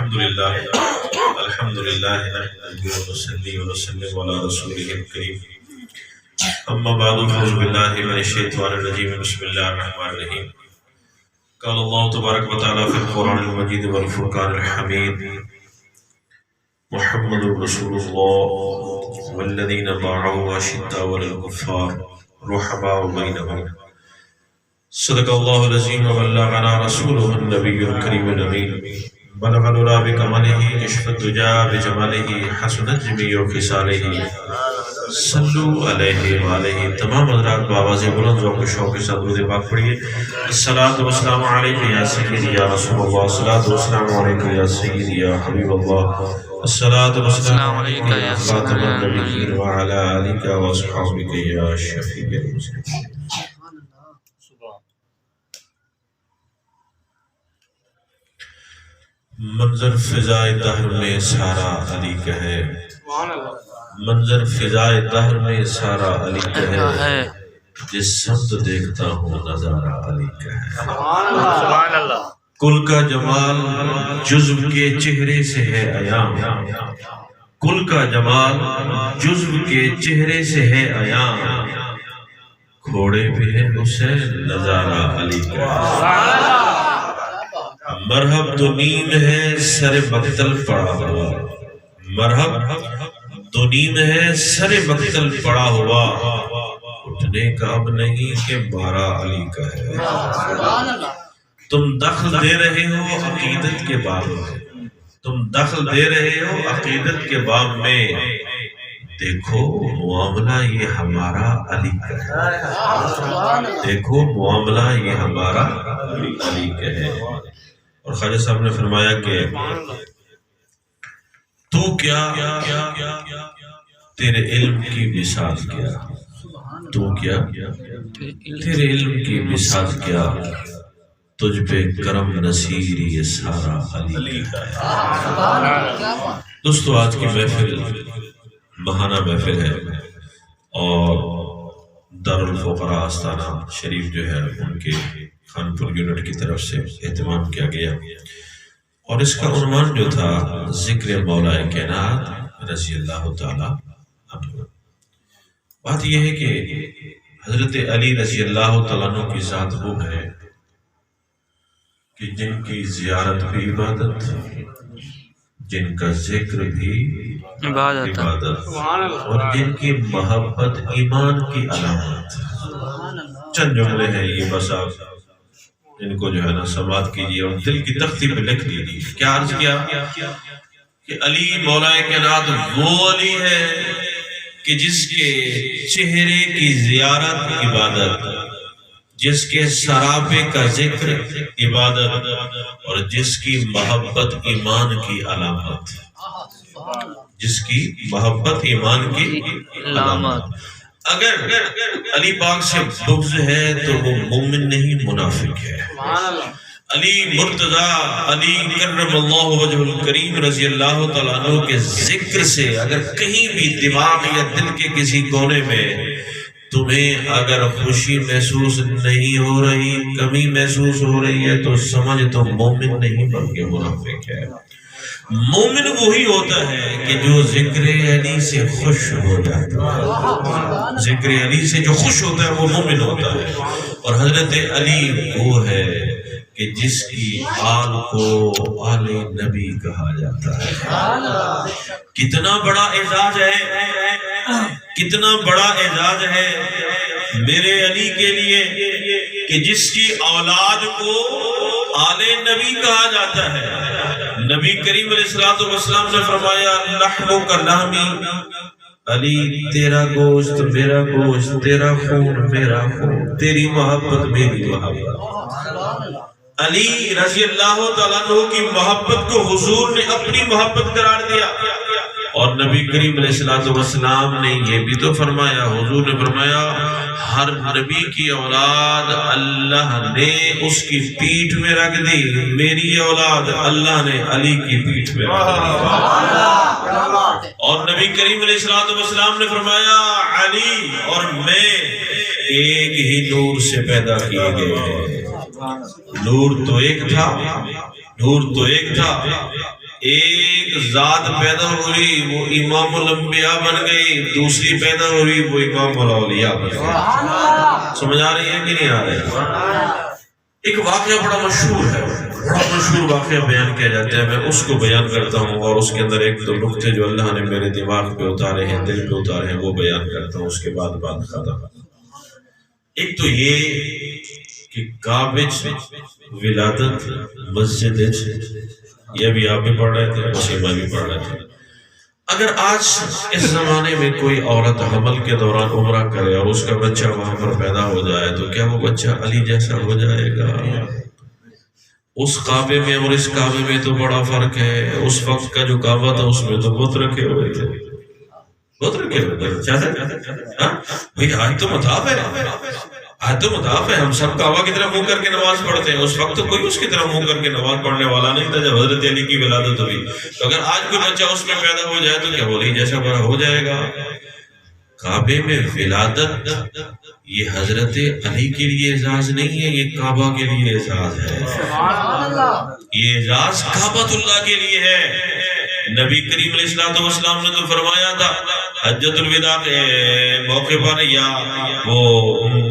الحمد لله نحمده ونصلي ونسلم على رسوله الكريم اما بعد فاعوذ بالله من الشيطان الرجيم بسم الله الرحمن الرحيم قال الله تبارك وتعالى في القرآن المجيد والفرقان الحميد محمد رسول الله والذين معه أشداء على الكفار رحماء بينهم صدق الله العظيم وبلغنا رسوله النبي الكريم الأمين بلغ العلا بكماله كشف الدجى بجماله حسنت جميع خصاله صلو علیہ وآلہ. تمام حضرات بآواز بلند ذوق و شوق کے ساتھ درود پاک پڑھیے. الصلاۃ والسلام علیک یا سیدی یا رسول اللہ، الصلاۃ والسلام علیک یا سیدی یا حبیب اللہ، الصلاۃ والسلام علیک یا خاتم النبیین وعلی آلک واصحابک یا شفیع المذنبین. منظر فضائے دہر میں سارا علی کا ہے، منظر فضائے دہر میں سارا علی کا ہے، جس سمت دیکھتا ہوں نظارہ علی کا ہے. کل کا جمال جزو کے چہرے سے ہے عیاں، کل کا جمال جزو کے چہرے سے ہے عیاں، کھوڑے پہ ہے حسین نظارہ علی کا ہے. مرحب تو نیم ہے سر مقتل پڑا ہوا، مرحب تو نیم ہے سر مقتل پڑا ہوا، اٹھنے کا اب نہیں کہ بارہ علی کا ہے. تم دخل دے رہے ہو عقیدت کے باب میں، تم دخل دے رہے ہو عقیدت کے باب میں، دیکھو معاملہ یہ ہمارا علی کا ہے، دیکھو معاملہ یہ ہمارا علی کا ہے. اور خواجہ صاحب نے فرمایا کہ تو کیا تیرے علم کی مثال کیا، تو کیا تیرے علم کی مثال کیا، تجھ پہ کرم نصیر یہ سارا علی کا ہے. دوستو آج کی محفل ماہانہ محفل ہے اور دارالفقراء آستانہ شریف جو ہے ان کے خانپور یونٹ کی طرف سے اہتمام کیا گیا، اور اس کا عنوان جو تھا ذکر مولا کائنات رضی اللہ تعالی عنہ. بات یہ ہے کہ حضرت علی رضی اللہ تعالیٰ عنہ کی ذات وہ ہے کہ جن کی زیارت بھی عبادت، جن کا ذکر بھی عبادت، اور جن کی محبت ایمان کی علامت. چند جملے ہیں یہ، بس آپ ان کو جو ہے نا سماعت کیجیے اور دل کی تختی پہ لکھ لیجیے. کیا عرض کیا کہ علی مولا کائنات وہ علی ہے کہ جس کے چہرے کی زیارت عبادت، جس کے سراپے کا ذکر عبادت، اور جس کی محبت ایمان کی علامت، جس کی محبت ایمان کی علامت. اگر علی پاک سے بغض ہے تو وہ مومن نہیں، منافق ہے. علی مرتضیٰ علی کرم اللہ وجہ الکریم رضی اللہ تعالیٰ عنہ کے ذکر سے اگر کہیں بھی دماغ یا دل کے کسی کونے میں تمہیں اگر خوشی محسوس نہیں ہو رہی، کمی محسوس ہو رہی ہے، تو سمجھ تو مومن نہیں بلکہ منافق ہے. مومن وہی ہوتا ہے کہ جو ذکر علی سے خوش ہو جاتا ہے، ذکر علی سے جو خوش ہوتا ہے وہ مومن ہوتا ہے. اور حضرت علی وہ ہے کہ جس کی آل کو آل نبی کہا جاتا ہے. کتنا بڑا اعزاز ہے، کتنا بڑا اعزاز ہے میرے علی کے لیے کہ جس کی اولاد کو آل نبی کہا جاتا ہے. نبی کریم علیہ السلام نے فرمایا لحمو کا لحمی، علی تیرا گوشت میرا گوشت، تیرا خون میرا خون، تیری محبت میری محبت. علی رضی اللہ تعالیٰ عنہ کی محبت کو حضور نے اپنی محبت قرار دیا، اور نبی کریم علیہ السلام نے یہ بھی تو فرمایا، حضور نے فرمایا ہر نبی کی اولاد اللہ نے اس کی پیٹھ میں رکھ دی، میری اولاد اللہ نے علی کی پیٹھ میں رکھ دی. اور نبی کریم علیہ السلام نے فرمایا علی اور میں ایک ہی نور سے پیدا کیے گئے ہیں. نور تو ایک تھا، نور تو ایک تھا، ایک ذات پیدا ہوئی وہ امام الانبیاء بن گئی، دوسری پیدا ہوئی وہ امام الاولیاء بن گئی۔ سمجھ آ رہی ہے کہ نہیں آ رہی ہے؟ ایک واقعہ بڑا مشہور ہے، بڑا مشہور واقعہ بیان کیا جاتا ہے، میں اس کو بیان کرتا ہوں اور اس کے اندر ایک دو نقطے جو اللہ نے میرے دماغ پہ اتارے ہیں، دل پہ اتارے ہیں، وہ بیان کرتا ہوں، اس کے بعد بات ختم۔ ایک تو یہ کہ کعبے ولادت مسجد، یہ بھی آپ بھی پڑھ رہے تھے، مسیمہ بھی پڑھ رہے تھے۔ اگر آج اس زمانے میں کوئی عورت حمل کے دوران عمرہ کرے اور اس کا بچہ وہاں پر پیدا ہو جائے تو کیا وہ بچہ علی جیسا ہو جائے گا؟ اس کعبے میں اور اس کعبے میں تو بڑا فرق ہے۔ اس وقت کا جو کعبہ تھا اس میں تو بت رکھے ہوئے تھے، بت رکھے ہوئے تھے۔ آج تو مطاف ہے، آج تو مطاف ہے، ہم سب کعبہ کی طرف منہ کر کے نماز پڑھتے ہیں۔ اس وقت تو کوئی اس کی طرف منہ کر کے نماز پڑھنے والا نہیں تھا جب حضرت علی کی ولادت ہوئی۔ تو اگر آج کوئی بچہ اس میں پیدا ہو جائے تو کیا ولی جیسا بڑا ہو جائے گا؟ کعبے میں ولادت یہ حضرت علی کے لیے اعزاز نہیں ہے، یہ کعبہ کے لیے اعزاز ہے۔ یہ اعزاز کعبۃ اللہ کے لیے ہے۔ نبی کریم علیہ السلام نے تو فرمایا تھا حجۃ الوداع کے موقع پر، یا وہ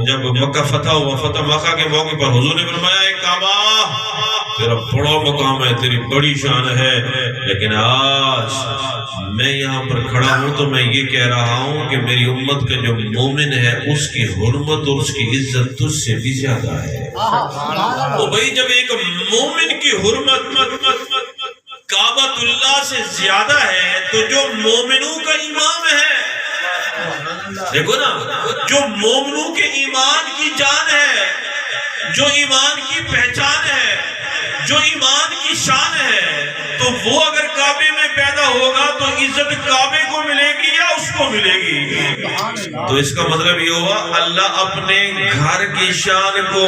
جب مکہ فتح ہوا، فتح مکہ کے موقع پر حضور نے فرمایا اے کعبہ تیرا بڑا مقام ہے، تیری بڑی شان ہے، لیکن آج میں یہاں پر کھڑا ہوں تو میں یہ کہہ رہا ہوں کہ میری امت کا جو مومن ہے اس کی حرمت اور اس کی عزت تجھ سے بھی زیادہ ہے۔ تو بھائی جب ایک مومن کی حرمت کعبۃ اللہ سے زیادہ ہے تو جو مومنوں کا امام ہے، دیکھو نا، جو مومنوں کے ایمان کی جان ہے، جو ایمان کی پہچان ہے، جو ایمان کی شان ہے، تو وہ اگر کعبے میں پیدا ہوگا تو عزت کعبے کو ملے گی یا اس کو ملے گی؟ تو اس کا مطلب یہ ہوا اللہ اپنے گھر کی شان کو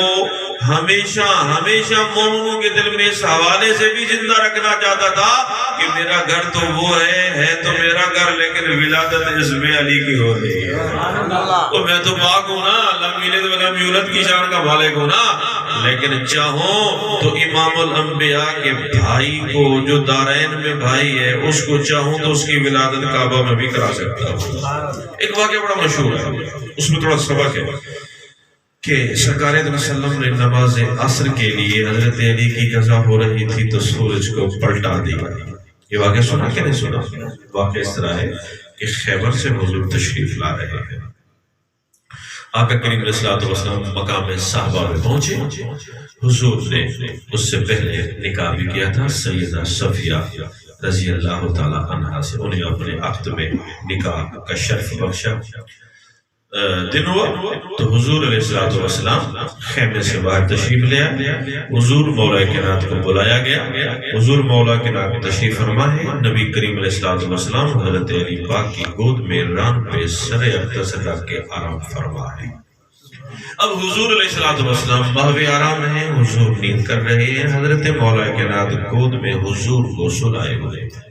ہمیشہ ہمیشہ مومنوں کے دل میں اس حوالے سے بھی زندہ رکھنا چاہتا تھا کہ میرا گھر تو وہ ہے تو میرا گھر، لیکن ولادت اس میں علی کی ہو رہی ہے۔ تو میں تو پاک ہوں نا، لم یلد ولم یولد کی شان کا مالک ہوں نا، لیکن چاہوں تو امام الانبیاء کے بھائی کو جو دارین میں بھائی ہے اس کو چاہوں تو اس کی ولادت کعبہ میں بھی کرا سکتا ہوں۔ ایک واقعہ بڑا مشہور ہے، اس میں تھوڑا سبق ہے کہ سرکار دو وسلم نے نماز عصر کے لیے حضرت علی کی قضا ہو رہی تھی تو سورج کو پلٹا دیا۔ یہ واقعہ سنا کہ نہیں سنا؟ واقعہ اس طرح ہے کہ خیبر سے حضور تشریف لا رہے ہیں، آقا کریم علیہ السلام مقام صحابہ میں پہنچے، حضور نے اس سے پہلے نکاح بھی کیا تھا سیدہ صفیہ رضی اللہ تعالی عنہا سے، انہیں اپنے عقد میں نکاح کا شرف بخشا۔ دن ہوا تو حضور علیہ السلام خیمے سے باہر تشریف لے آئے، حضور مولا کائنات کو بلایا گیا، حضور مولا کائنات تشریف فرما ہے، نبی کریم علیہ السلام حضرت علی پاک کی گود میں ران پہ سر اقدس رکھ کے آرام فرما ہے۔ اب حضور علیہ السلام محو آرام ہیں، حضور نیند کر رہے ہیں، حضرت مولا کائنات گود میں حضور کو سلائے ہوئے ہیں۔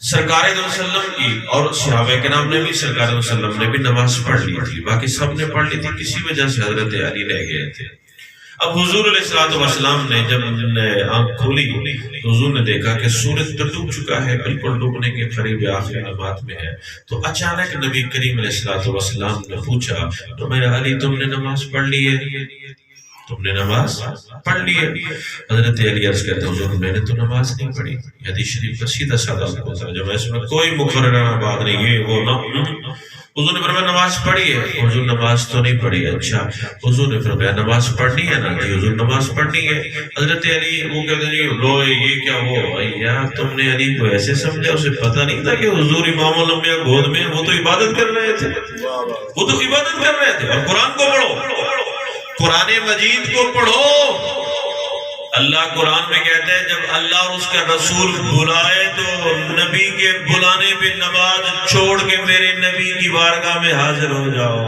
سرکار دو وسلم کی اور صحابہ کرام نے بھی، سرکار دو وسلم نے بھی نماز پڑھ لی تھی، باقی سب نے پڑھ لی تھی، کسی وجہ سے حضرت علی رہ گئے تھے۔ اب حضور علیہ السلام نے جب آنکھ کھولی تو حضور نے دیکھا کہ سورج تو ڈوب چکا ہے، بالکل ڈوبنے کے قریب آخری نماز میں ہے۔ تو اچانک نبی کریم علیہ السلام نے پوچھا تو میرا علی تم نے نماز پڑھ لی ہے؟ تم نے نماز پڑھ لی ہے؟ حضرت علی عرض کہتے ہیں حضور میں نے تو نماز نہیں پڑھی۔ حدیث شریف کا سیدھا سادہ ترجمہ ہے، اس میں کوئی مقررہ بات نہیں، یہ وہ نہ۔ حضور نے فرمایا نماز پڑھی ہے؟ حضور نماز تو نہیں پڑھی ہے۔ اچھا، حضور نے فرمایا نماز پڑھنی ہے نا؟ جی حضور نماز پڑھنی ہے۔ حضرت علی وہ کہتے ہیں جی لو یہ کیا ہو یار، تم نے علی کو ایسے سمجھا، اسے پتہ نہیں تھا کہ حضور امام الانبیاء گود میں، وہ تو عبادت کر رہے تھے، وہ تو عبادت کر رہے تھے۔ اور قرآن کو پڑھو، قرآن مجید کو پڑھو۔ اللہ قرآن میں کہتے ہیں جب اللہ اور اس کا رسول بلائے تو نبی کے بلانے پہ نماز چھوڑ کے میرے نبی کی بارگاہ میں حاضر ہو جاؤ۔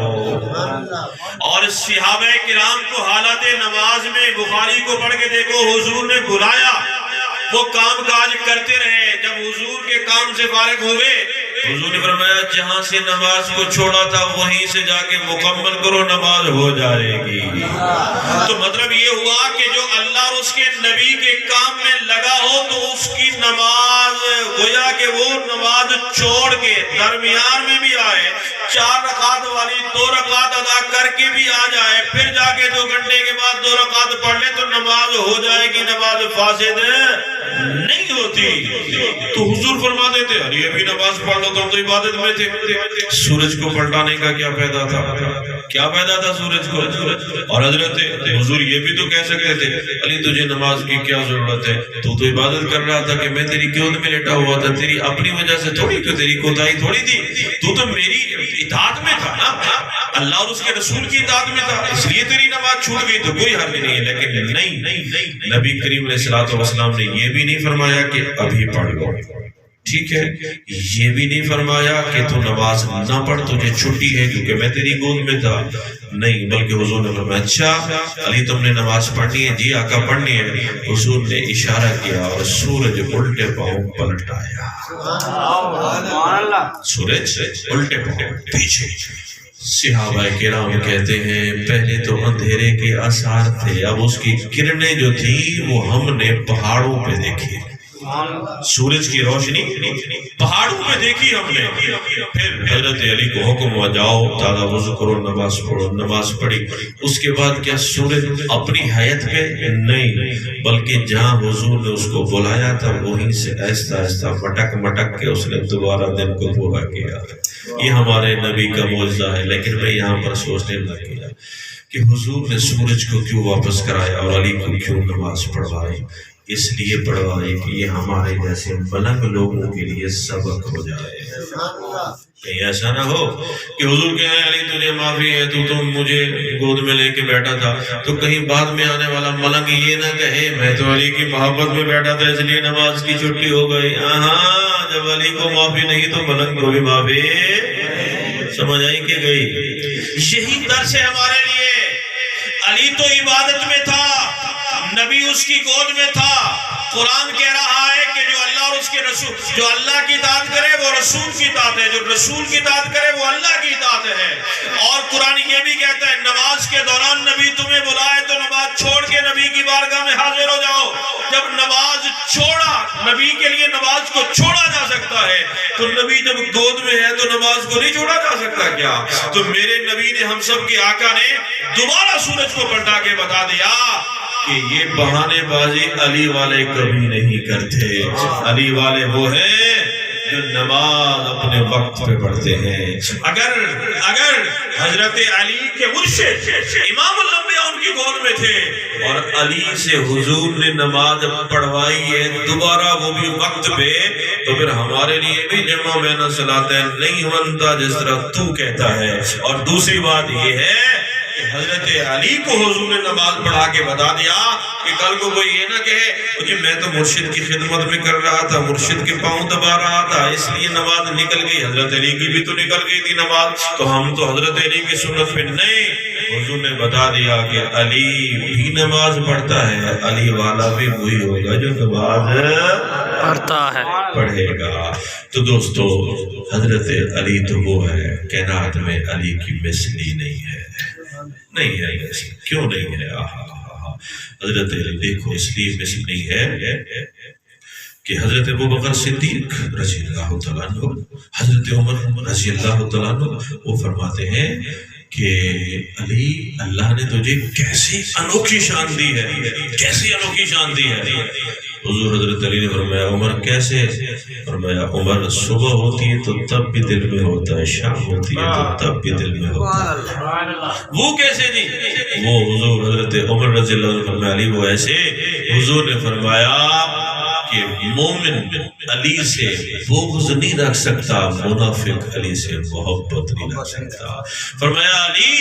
اور صحابہ کرام کو حالت نماز میں بخاری کو پڑھ کے دیکھو، حضور نے بلایا، وہ کام کاج کرتے رہے، جب حضور کے کام سے فارغ ہوئے حضور نے فرمایا جہاں سے نماز کو چھوڑا تھا وہیں سے جا کے مکمل کرو، نماز ہو جائے گی۔ تو مطلب یہ ہوا کہ جو اللہ اور اس کے نبی کے کام میں لگا ہو تو اس کی نماز کہ وہ نماز چھوڑ کے درمیان میں بھی آئے, 4 رکعت والی 2 رکعت ادا کر کے بھی آ جائے, پھر جا کے 2 گھنٹے کے بعد 2 رکعت پڑھ لے تو نماز ہو جائے گی, نماز فاسد نہیں ہوتی. تو حضور فرماتے تھے ارے ابھی نماز پڑھ لو, تم تو عبادت میں تھے. سورج کو پلٹانے کا کیا فائدہ تھا, کیا فائدہ تھا سورج کو؟ اور حضرت حضور یہ بھی تو کہہ سکتے تھے علی تجھے نماز کی کیا ضرورت ہے, تو عبادت کر رہا تھا کہ میں تیری گود میں لیٹا ہوا تھا, تیری اپنی وجہ سے تھوڑی, کہ تیری کوتاہی تھوڑی تھی, تو میری اطاعت میں تھا نا, اللہ اور اس کے رسول کی اطاعت میں تھا, اس لیے تیری نماز چھوٹ گئی, تو کوئی حرج نہیں ہے. لیکن نہیں, نبی کریم علیہ الصلوۃ والسلام نے یہ بھی نہیں فرمایا کہ ابھی پڑھ لو, ٹھیک ہے, یہ بھی نہیں فرمایا کہ تو نماز نہ پڑھ, تجھے چھٹی ہے کیونکہ میں تیری گود میں تھا, نہیں, بلکہ حضور نے فرمایا اچھا علی تم نے نماز پڑھنی ہے, جی آقا پڑھنی ہے. حضور نے اشارہ کیا اور سورج الٹے پاؤں پلٹایا, سورج الٹے پاؤں پیچھے. صحابہ کرام کہتے ہیں پہلے تو اندھیرے کے آثار تھے, اب اس کی کرنیں جو تھی وہ ہم نے پہاڑوں پہ دیکھی, سورج کی روشنی پہاڑوں پہ دیکھی ہم نے. پھر حضرت علی کو حکم ہوا جاؤ تازہ وضو کرو, نماز پڑھو. نماز پڑھی. اس کے بعد کیا سورج اپنی حیت پہ نہیں, بلکہ جہاں حضور نے اس کو بلایا تھا وہیں سے آہستہ آہستہ مٹک کے اس نے دوبارہ دن کو پورا کیا. یہ ہمارے نبی کا معجزہ ہے. لیکن میں یہاں پر سوچنے لگ گیا کہ حضور نے سورج کو کیوں واپس کرایا اور علی کو کیوں نماز پڑھوائی. اس لیے پڑھوائی کہ یہ ہمارے جیسے ملنگ لوگوں کے لیے سبق ہو جائے. کہیں ایسا نہ ہو کہ حضور کہیں علی تجھے معافی ہے, تو تم مجھے گود میں لے کے بیٹھا تھا, تو کہیں بعد میں آنے والا ملنگ یہ نہ کہے میں تو علی کی محبت میں بیٹھا تھا اس لیے نماز کی چھٹی ہو گئی. ہاں, جب علی کو معافی نہیں تو ملنگ کو بھی معافی. سمجھ آئی کہ گئی؟ یہی درس ہے ہمارے لیے. علی تو عبادت میں تھا, نبی اس کی گود میں تھا. قرآن کہہ رہا ہے کہ جو اللہ اور اس کے رسول, جو اللہ کی اطاعت کرے وہ رسول کی اطاعت ہے, جو رسول کی اطاعت کرے وہ اللہ کی اطاعت ہے. اور قرآن یہ بھی کہتا ہے نماز کے دوران نبی تمہیں بلائے تو نماز چھوڑ کے نبی کی بارگاہ میں حاضر ہو جاؤ. جب نماز چھوڑا, نبی کے لیے نماز کو چھوڑا جا سکتا ہے, تو نبی جب گود میں ہے تو نماز کو نہیں چھوڑا جا سکتا کیا؟ تو میرے نبی نے, ہم سب کے آقا نے دوبارہ سورج کو پلٹا کے بتا دیا کہ یہ بہانے بازی علی والے کبھی نہیں کرتے. علی والے وہ ہیں جو نماز اپنے وقت پہ پڑھتے ہیں. اگر حضرت علی کے مرشد امام الانبیاء ان کی گود میں تھے اور علی سے حضور نے نماز پڑھوائی ہے دوبارہ وہ بھی وقت پہ, تو پھر ہمارے لیے بھی جمع میں نہ صلاۃ نہیں بنتا جس طرح تو کہتا ہے. اور دوسری بات یہ ہے حضرت علی کو حضور نے نماز پڑھا کے بتا دیا کہ کل کو کوئی یہ نہ کہے کہ میں تو مرشد کی خدمت میں کر رہا تھا, مرشد کے پاؤں دبا رہا تھا اس لیے نماز نکل گئی. حضرت علی کی بھی تو نکل گئی تھی نماز, تو ہم تو حضرت علی کی سنت پہ نہیں. حضور نے بتا دیا کہ علی بھی نماز پڑھتا ہے, علی والا بھی وہی ہوگا جو نماز پڑھتا ہے پڑھے گا. تو دوستو حضرت علی تو وہ ہے, کائنات میں علی کی مثلی نہیں ہے. نہیں ہے, کیوں نہیں ہے؟ حضرت علی دیکھو اس لیے مثل نہیں ہے کہ حضرت ابوبکر صدیق رضی اللہ تعالیٰ عنہ, حضرت عمر رضی اللہ تعالیٰ عنہ وہ فرماتے ہیں کہ علی اللہ نے تجھے کیسی انوکھی شان دی ہے, کیسی انوکھی شان دی ہے. حضور حضرت علی نے فرمایا عمر کیسے؟ فرمایا عمر صبح ہوتی ہے تو تب بھی دل میں ہوتا ہے, شام ہوتی ہے تو تب بھی دل میں ہوتا ہے. وہ کیسے جی؟ وہ حضور حضرت عمر رضی اللہ عنہ فرمایا علی وہ ایسے. حضور نے فرمایا کہ مومن علی سے بغض نہیں رکھ سکتا, منافق علی سے محبت نہیں رکھ سکتا. فرمایا علی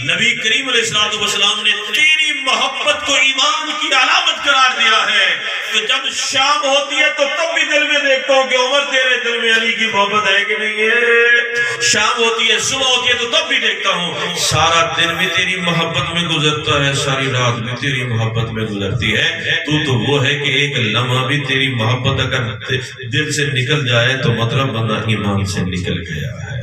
نبی کریم علیہ الصلوۃ والسلام نے تیری محبت کو ایمان کی علامت قرار دیا ہے, تو جب شام ہوتی ہے تو تب بھی دل میں دیکھتا ہوں کہ عمر تیرے دل میں علی کی محبت ہے کہ نہیں ہے. شام ہوتی ہے, صبح ہوتی ہے تو تب بھی دیکھتا ہوں سارا دن بھی تیری محبت میں گزرتا ہے, ساری رات بھی تیری محبت میں گزرتی ہے. تو وہ ہے کہ ایک لمحہ بھی تیری محبت اگر دل سے نکل جائے تو مطلب بندہ ایمان سے نکل گیا ہے.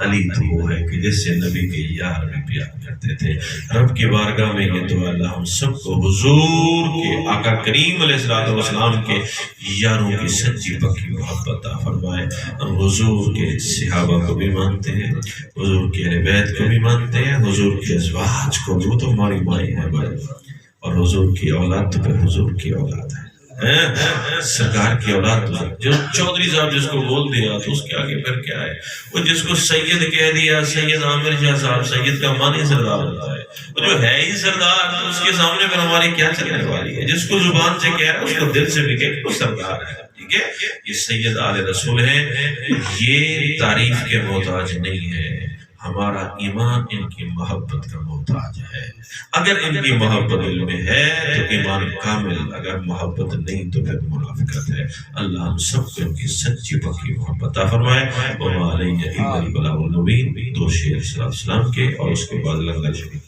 علی تو وہ ہے کہ جس سے نبی کے یار بھی پیار کرتے تھے۔ رب کی بارگاہ میں یہ دعا اللہ ہم سب کو حضور کے آقا کریم علیہ السلام کے یاروں کی سچی پکی محبت عطا فرمائے۔ ہم حضور کے صحابہ کو بھی مانتے ہیں، حضور کے اہل بیت کو بھی مانتے ہیں، حضور کے ازواج کو بھی، وہ تو ہماری مائیں ہیں بھائی، اور حضور کی اولاد تو پھر حضور کی اولاد ہے، سرکار کی اولاد تو جو چودھری صاحب جس کو بول دیا تو اس کے آگے پھر کیا ہے؟ وہ جس کو سید کہہ دیا، سید عامر شاہ صاحب، سید کا معنی سردار ہوتا ہے، وہ جو ہے ہی سردار تو اس کے سامنے پھر ہماری کیا چلنے والی ہے؟ جس کو زبان سے کہہ رہا ہے اس کو دل سے بھی کہہ کہ وہ سردار ہے، ٹھیک ہے؟ یہ سید آل رسول ہیں، یہ تعریف کے محتاج نہیں ہے، ہمارا ایمان ان کی محبت کا محتاج ہے۔ اگر ان کی محبت دل میں ہے تو ایمان کامل، اگر محبت نہیں تو پھر منافقت ہے۔ اللہ ہم سب کو ان کی سچی پکی محبت عطا فرمائے۔ وَمَا عَلَيْنَا إِلَّا الْبَلَاغُ الْمُبِينُ، دو شعر صلی اللہ علیہ وسلم کے اور اس کے بعد لنگر شریف